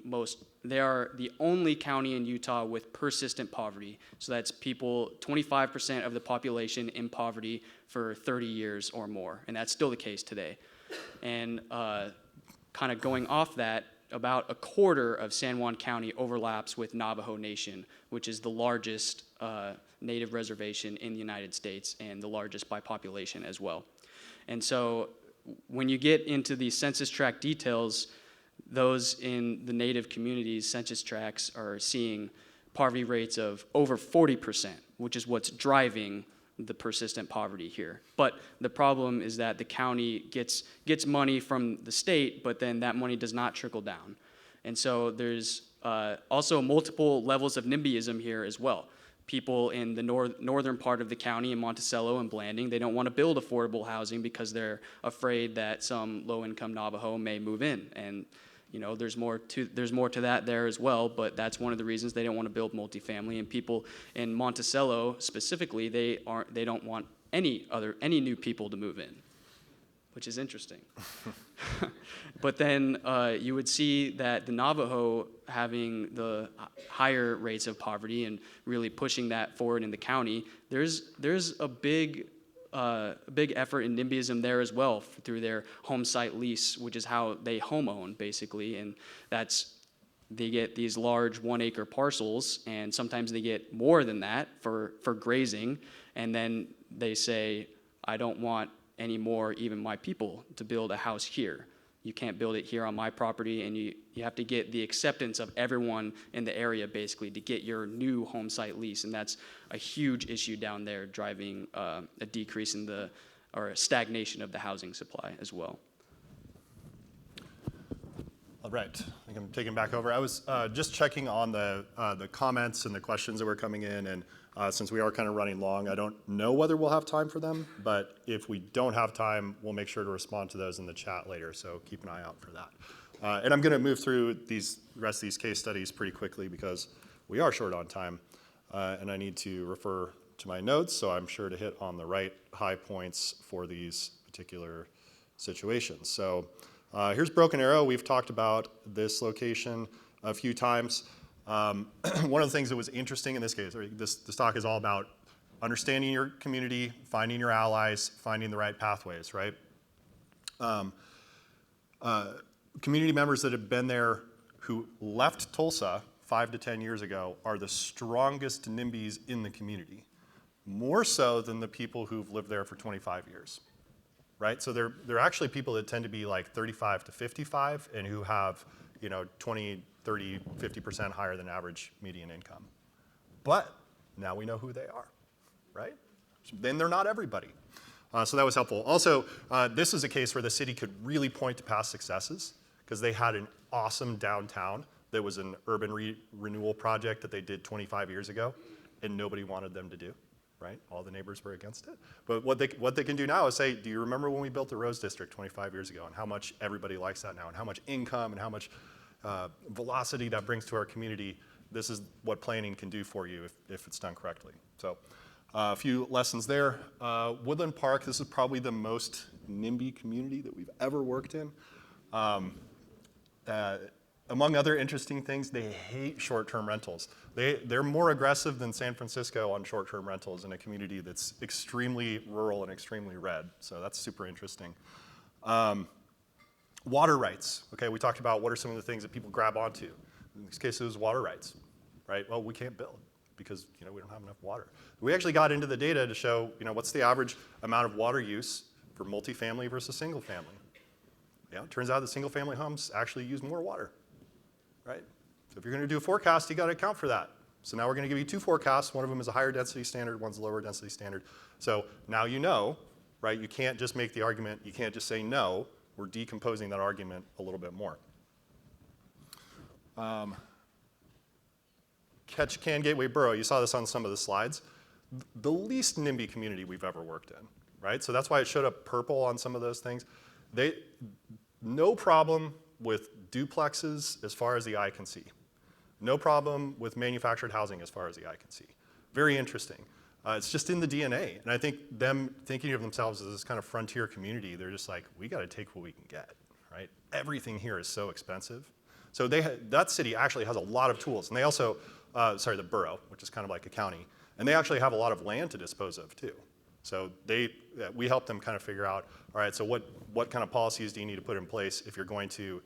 only county in Utah with persistent poverty. So that's 25% of the population in poverty for 30 years or more. And that's still the case today. And kind of going off that, about a quarter of San Juan County overlaps with Navajo Nation, which is the largest native reservation in the United States and the largest by population as well. And so when you get into the census tract details, those in the native communities, census tracts are seeing poverty rates of over 40%, which is what's driving the persistent poverty here. But the problem is that the county gets money from the state, but then that money does not trickle down. And so there's also multiple levels of NIMBYism here as well. People in the northern part of the county, in Monticello and Blanding, they don't want to build affordable housing because they're afraid that some low-income Navajo may move in. And there's more to that there as well, but that's one of the reasons they don't want to build multifamily. And people in Monticello specifically, they don't want any new people to move in, which is interesting. But then you would see that the Navajo having the higher rates of poverty and really pushing that forward in the county, there's a big effort in NIMBYism there as well through their home site lease, which is how they home own basically, and they get these large 1 acre parcels, and sometimes they get more than that for grazing, and then they say, I don't want any more, even my people, to build a house here. you can't build it here on my property, and you have to get the acceptance of everyone in the area basically to get your new home site lease, and that's a huge issue down there, driving a decrease in or a stagnation of the housing supply as well. All right, I think I'm taking back over. I was just checking on the comments and the questions that were coming in, and since we are kind of running long, I don't know whether we'll have time for them, but if we don't have time, we'll make sure to respond to those in the chat later, so keep an eye out for that. And I'm gonna move through the rest of these case studies pretty quickly because we are short on time, and I need to refer to my notes, so I'm sure to hit on the right high points for these particular situations. So here's Broken Arrow. We've talked about this location a few times. One of the things that was interesting in this case, this talk is all about understanding your community, finding your allies, finding the right pathways, right? Community members that have been there who left Tulsa 5 to 10 years ago are the strongest NIMBYs in the community, more so than the people who've lived there for 25 years, right? So they're actually people that tend to be like 35 to 55 and who have, 20, 30, 50% higher than average median income. But now we know who they are, right? Then they're not everybody. So that was helpful. Also, this is a case where the city could really point to past successes because they had an awesome downtown that was an urban renewal project that they did 25 years ago and nobody wanted them to do, right? All the neighbors were against it. But what they can do now is say, do you remember when we built the Rose District 25 years ago and how much everybody likes that now and how much income and how much velocity that brings to our community? This is what planning can do for you if it's done correctly. So a few lessons there. Woodland Park, this is probably the most NIMBY community that we've ever worked in. Among other interesting things, they hate short-term rentals. They're more aggressive than San Francisco on short-term rentals in a community that's extremely rural and extremely red. So that's super interesting. Water rights. Okay, we talked about what are some of the things that people grab onto. In this case, it was water rights, right? Well, we can't build because we don't have enough water. We actually got into the data to show what's the average amount of water use for multifamily versus single family. Yeah, it turns out that single family homes actually use more water, right? So if you're going to do a forecast, you got to account for that. So now we're going to give you two forecasts. One of them is a higher density standard, one's a lower density standard. So now you know, right? You can't just make the argument. You can't just say no. We're decomposing that argument a little bit more. Ketchikan Gateway Borough, you saw this on some of the slides. The least NIMBY community we've ever worked in, right? So that's why it showed up purple on some of those things. No problem with duplexes as far as the eye can see. No problem with manufactured housing as far as the eye can see. Very interesting. It's just in the DNA. And I think them thinking of themselves as this kind of frontier community, they're just like, we got to take what we can get, right? Everything here is so expensive. So that city actually has a lot of tools. And they also, the borough, which is kind of like a county, and they actually have a lot of land to dispose of too. So we help them kind of figure out, all right, so what kind of policies do you need to put in place if you're going to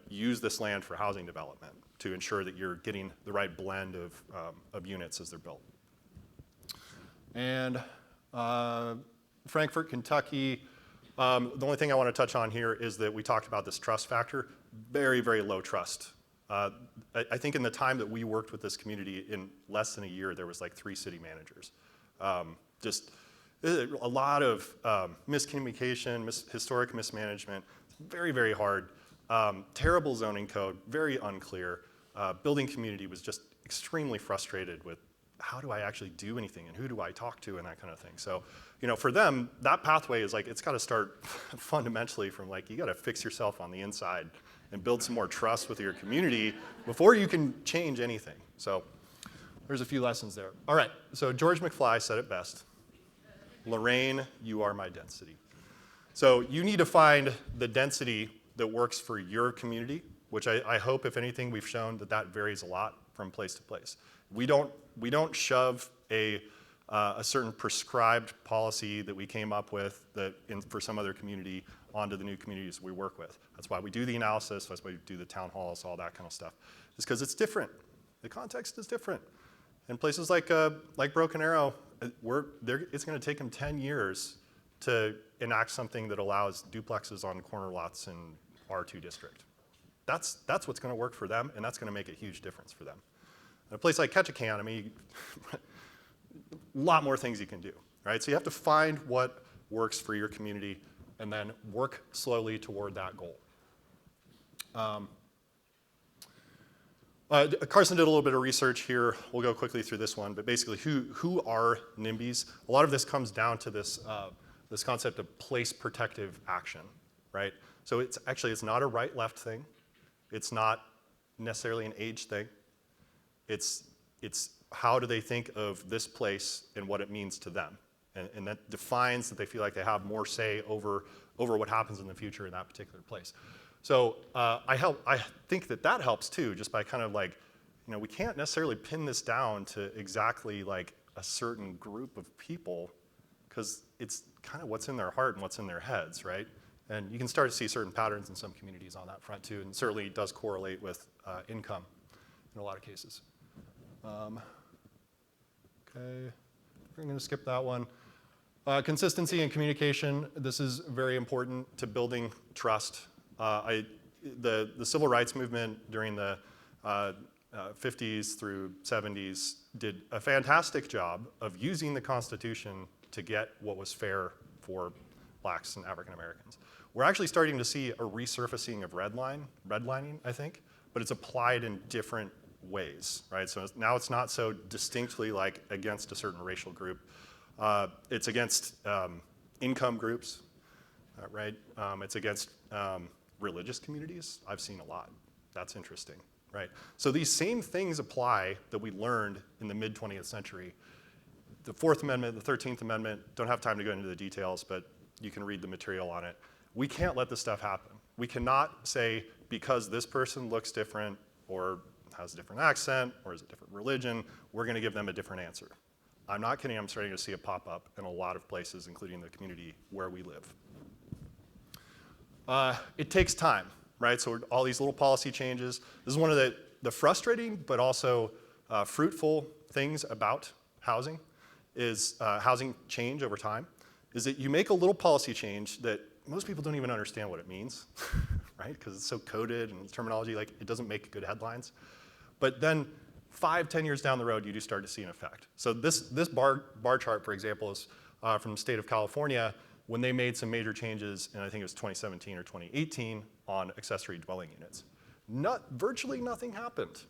use this land for housing development to ensure that you're getting the right blend of units as they're built. And Frankfort, Kentucky, the only thing I want to touch on here is that we talked about this trust factor. Very, very low trust. I think in the time that we worked with this community, in less than a year, there was like 3 city managers. Just a lot of miscommunication, historic mismanagement. Very, very hard. Terrible zoning code, very unclear. Building community was just extremely frustrated with how do I actually do anything and who do I talk to and that kind of thing. So, for them, that pathway is like, it's got to start fundamentally from like, you got to fix yourself on the inside and build some more trust with your community before you can change anything. So there's a few lessons there. All right, so George McFly said it best. Lorraine, you are my density. So you need to find the density that works for your community, which I hope, if anything, we've shown that varies a lot from place to place. We don't shove a certain prescribed policy that we came up with for some other community onto the new communities we work with. That's why we do the analysis, that's why we do the town halls, all that kind of stuff. It's because it's different. The context is different. And places like Broken Arrow, it's going to take them 10 years to enact something that allows duplexes on corner lots in R2 district. That's what's going to work for them, and that's going to make a huge difference for them. In a place like Ketchikan, I mean, a lot more things you can do, right? So you have to find what works for your community and then work slowly toward that goal. Carson did a little bit of research here. We'll go quickly through this one, but basically, who are NIMBYs? A lot of this comes down to this, this concept of place protective action, right? So it's not a right-left thing. It's not necessarily an age thing. It's how do they think of this place and what it means to them. And that defines that they feel like they have more say over what happens in the future in that particular place. So I think that helps too, just by kind of like, we can't necessarily pin this down to exactly like a certain group of people, because it's kind of what's in their heart and what's in their heads, right? And you can start to see certain patterns in some communities on that front too, and certainly does correlate with income in a lot of cases. Okay, we're going to skip that one. Consistency and communication, this is very important to building trust. The civil rights movement during the 50s through 70s did a fantastic job of using the Constitution to get what was fair for blacks and African Americans. We're actually starting to see a resurfacing of redlining, I think, but it's applied in different ways, right? So now it's not so distinctly like against a certain racial group. It's against income groups, right? It's against religious communities. I've seen a lot. That's interesting, right? So these same things apply that we learned in the mid-20th century. The Fourth Amendment, the 13th Amendment, don't have time to go into the details, but you can read the material on it. We can't let this stuff happen. We cannot say because this person looks different or has a different accent or is a different religion, we're going to give them a different answer. I'm not kidding, I'm starting to see it pop up in a lot of places, including the community where we live. It takes time, right? So all these little policy changes. This is one of the frustrating but also fruitful things about housing is housing change over time, is that you make a little policy change that most people don't even understand what it means, right? Because it's so coded and terminology, like it doesn't make good headlines. But then 5-10 years down the road, you do start to see an effect. So this bar chart, for example, is from the state of California when they made some major changes in, I think it was 2017 or 2018, on accessory dwelling units. Virtually nothing happened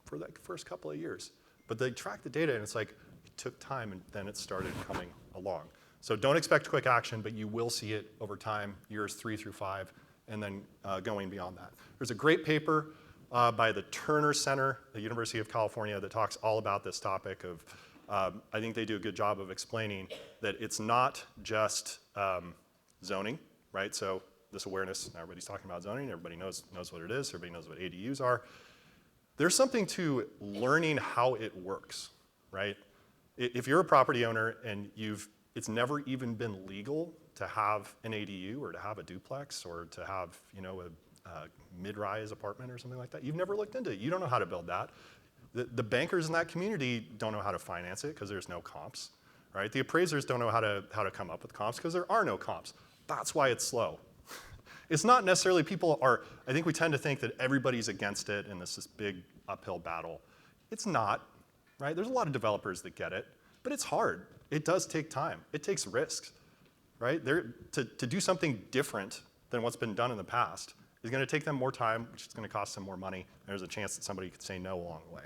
for that first couple of years. But they tracked the data, and it's like, it took time, and then it started coming along. So don't expect quick action, but you will see it over time, years 3 through 5, and then going beyond that. There's a great paper by the Turner Center, the University of California, that talks all about this topic of, I think they do a good job of explaining that it's not just zoning, right? So this awareness, everybody's talking about zoning, everybody knows what it is, everybody knows what ADUs are. There's something to learning how it works, right? If you're a property owner and it's never even been legal to have an ADU or to have a duplex or to have, a mid-rise apartment or something like that. You've never looked into it. You don't know how to build that. The bankers in that community don't know how to finance it because there's no comps, right? The appraisers don't know how to come up with comps because there are no comps. That's why it's slow. It's not necessarily I think we tend to think that everybody's against it and this big uphill battle. It's not, right? There's a lot of developers that get it, but it's hard. It does take time. It takes risks, right? To do something different than what's been done in the past is going to take them more time, which is going to cost them more money, and there's a chance that somebody could say no along the way.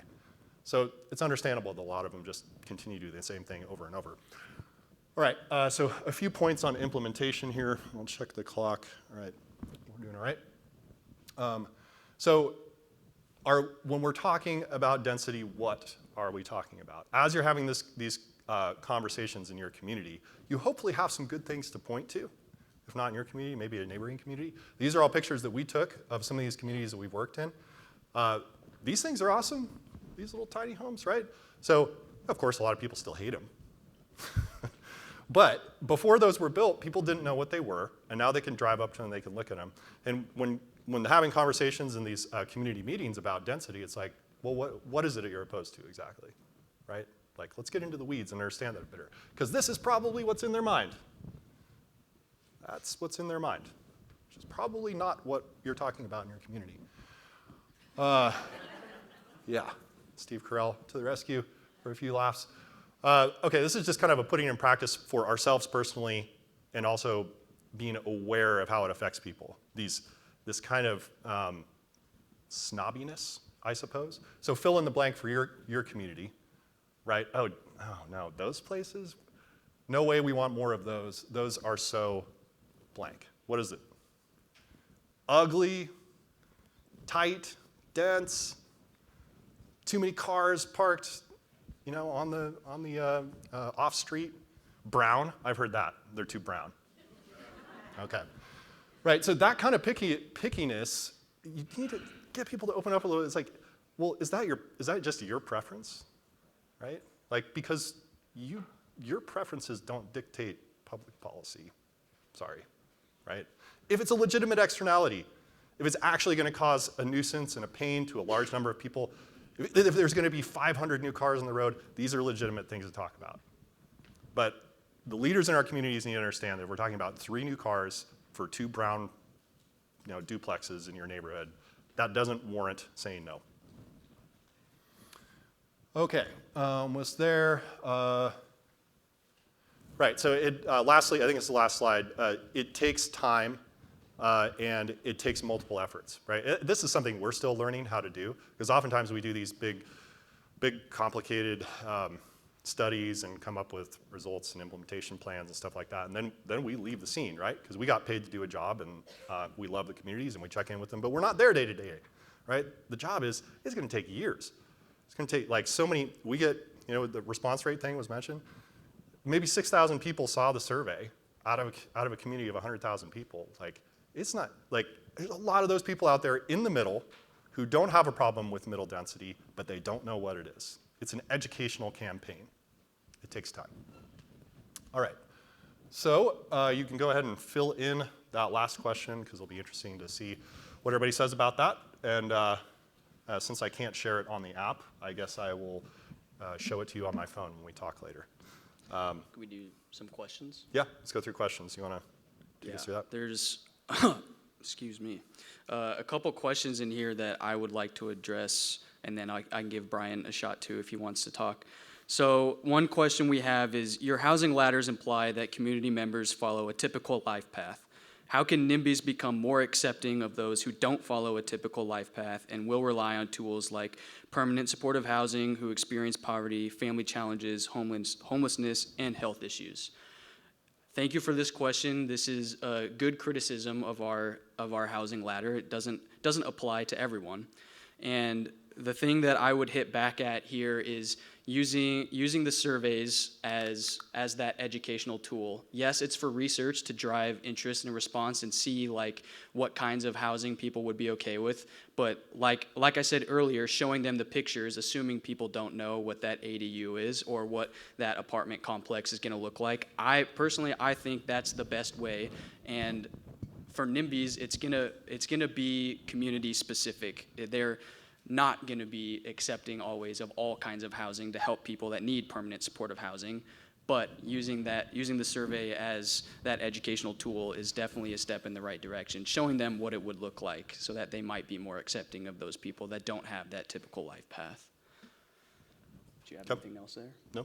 So it's understandable that a lot of them just continue to do the same thing over and over. All right, so a few points on implementation here. I'll check the clock. All right, we're doing all right. When we're talking about density, what are we talking about? As you're having these conversations in your community, you hopefully have some good things to point to. If not in your community, maybe a neighboring community. These are all pictures that we took of some of these communities that we've worked in. These things are awesome, these little tiny homes, right? So, of course, a lot of people still hate them. But before those were built, people didn't know what they were, and now they can drive up to them, they can look at them. And when having conversations in these community meetings about density, it's like, well, what is it that you're opposed to exactly, right? Like, let's get into the weeds and understand that better. Because this is probably what's in their mind. That's what's in their mind, which is probably not what you're talking about in your community. Yeah, Steve Carell to the rescue for a few laughs. Okay, this is just kind of a putting in practice for ourselves personally and also being aware of how it affects people. This kind of snobbiness, I suppose. So fill in the blank for your community, right? Oh no, those places? No way we want more of those. Those are so blank. What is it? Ugly, tight, dense, too many cars parked, on the off street. Brown, I've heard that. They're too brown. Okay. Right, so that kind of pickiness, you need to get people to open up a little. It's like, well, is that just your preference? Right? Like, because your preferences don't dictate public policy. Sorry. Right? If it's a legitimate externality, if it's actually going to cause a nuisance and a pain to a large number of people, if there's going to be 500 new cars on the road, these are legitimate things to talk about. But the leaders in our communities need to understand that if we're talking about 3 new cars for 2 brown duplexes in your neighborhood, that doesn't warrant saying no. Okay, was there, right, so lastly, I think it's the last slide, it takes time and it takes multiple efforts, right? This is something we're still learning how to do, because oftentimes we do these big complicated studies and come up with results and implementation plans and stuff like that, and then we leave the scene, right? Because we got paid to do a job, and we love the communities, and we check in with them, but we're not there day to day, right? The job it's going to take years. It's going to take like so many. We get, the response rate thing was mentioned. Maybe 6,000 people saw the survey out of a community of 100,000 people. Like, it's not like there's a lot of those people out there in the middle who don't have a problem with middle density, but they don't know what it is. It's an educational campaign. It takes time. All right, so you can go ahead and fill in that last question, because it'll be interesting to see what everybody says about that. And since I can't share it on the app, I guess I will show it to you on my phone when we talk later. Can we do some questions? Yeah, let's go through questions. You want to take us through that? There's, excuse me, a couple questions in here that I would like to address, and then I can give Brian a shot too if he wants to talk. So one question we have is, your housing ladders imply that community members follow a typical life path. How can NIMBYs become more accepting of those who don't follow a typical life path and will rely on tools like permanent supportive housing, who experience poverty, family challenges, homelessness, and health issues? Thank you for this question. This is a good criticism of our housing ladder. It doesn't apply to everyone. And the thing that I would hit back at here is using the surveys as that educational tool. Yes, it's for research to drive interest and response and see like what kinds of housing people would be okay with. But like I said earlier, showing them the pictures, assuming people don't know what that ADU is or what that apartment complex is going to look like. I think that's the best way. And for NIMBYs, it's gonna be community specific. They're not going to be accepting always of all kinds of housing to help people that need permanent supportive housing, but using the survey as that educational tool is definitely a step in the right direction, showing them what it would look like so that they might be more accepting of those people that don't have that typical life path. Do you have anything else there?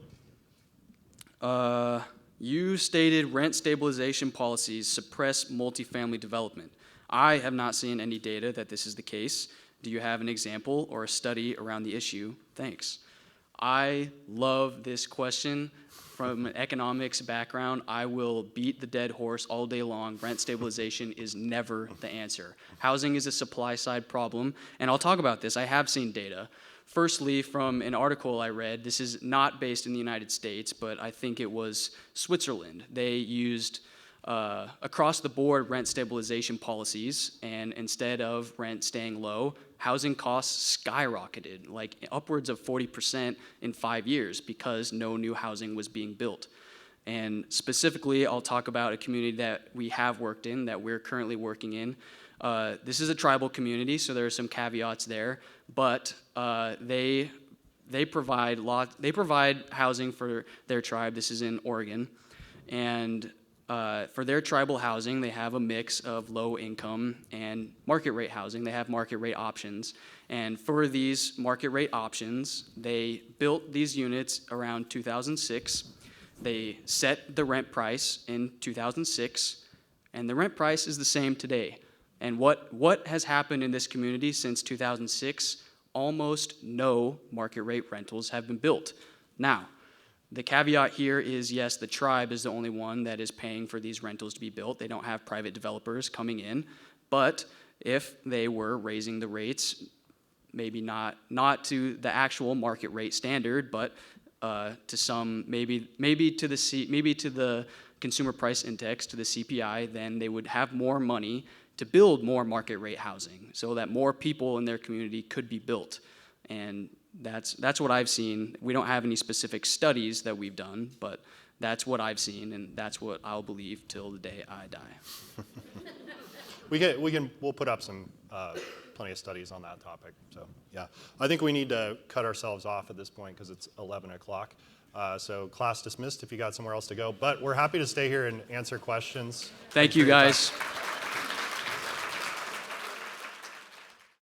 No. You stated rent stabilization policies suppress multifamily development. I have not seen any data that this is the case. Do you have an example or a study around the issue? Thanks. I love this question. From an economics background, I will beat the dead horse all day long. Rent stabilization is never the answer. Housing is a supply side problem, and I'll talk about this. I have seen data. Firstly, from an article I read, this is not based in the United States, but I think it was Switzerland. They used across the board rent stabilization policies, and instead of rent staying low, housing costs skyrocketed, like upwards of 40% in 5 years, because no new housing was being built. And specifically, I'll talk about a community that we have worked in, that we're currently working in. This is a tribal community, so there are some caveats there, but they provide housing for their tribe. This is in Oregon, and for their tribal housing, they have a mix of low income and market rate housing. They have market rate options. And for these market rate options, they built these units around 2006. They set the rent price in 2006, and the rent price is the same today. And what has happened in this community since 2006? Almost no market rate rentals have been built. Now, the caveat here is, yes, the tribe is the only one that is paying for these rentals to be built. They don't have private developers coming in. But if they were raising the rates, maybe not to the actual market rate standard, but to some, maybe to the consumer price index, to the CPI, then they would have more money to build more market rate housing so that more people in their community could be built. And that's what I've seen. We don't have any specific studies that we've done, but that's what I've seen, and that's what I'll believe till the day I die. We'll put up some plenty of studies on that topic. So yeah, I think we need to cut ourselves off at this point because it's 11 o'clock. So class dismissed if you got somewhere else to go. But we're happy to stay here and answer questions. Thank you, guys.